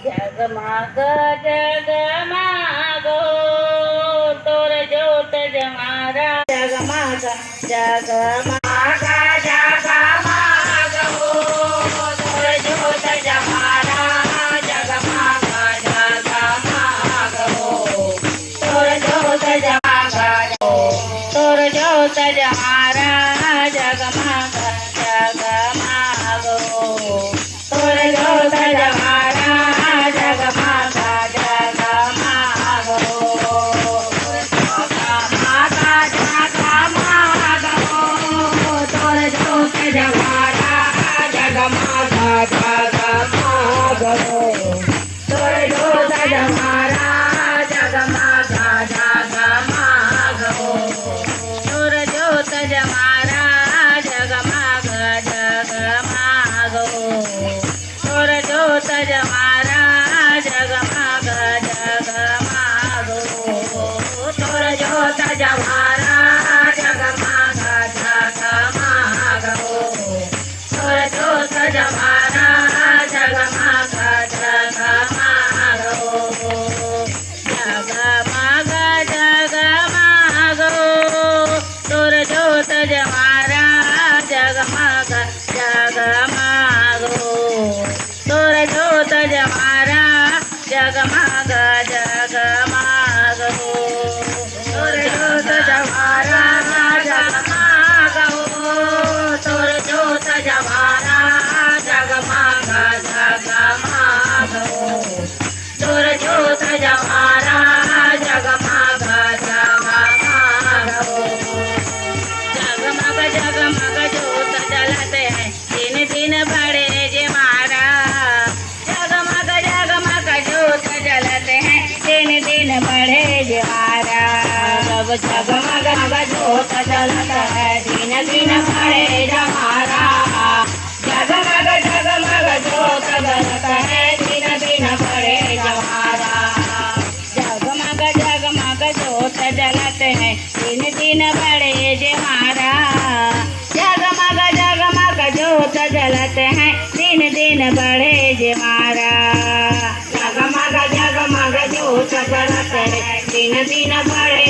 जगमग जगमगो तोर ज्योत जमारा जगमग जगमग जगमगो तोर ज्योत जमारा जगमग जगमगो तोर ज्योत जगमगो तोर ज्योत जमारा जगमग जगमगो तोर ज्योत जमारा जगमग जगमग तोर ज्योत जमारा जगमग तोर ज्योत जमारा जगमग जगमग तोर ज्योत जमारा जगमग जगमग जगमग जगमग ज्योत जलते हैं दिन दिन बड़े जे मारा जगमग जगमग ज्योत जलते हैं दिन दिन बड़े जे मारा जगमग ज्योत जलता है दिन दिन बड़े जमारा जगमग जगमग ज्योत जलता है दिन दिन बड़े जमारा जगमग जगमग ज्योत जलते हैं दिन दिन बड़े जमारा जगमग जगमग ज्योत जलते हैं दिन दिन बड़े जमारा जगमग जगमग ज्योत जलते हैं दिन दिन बड़े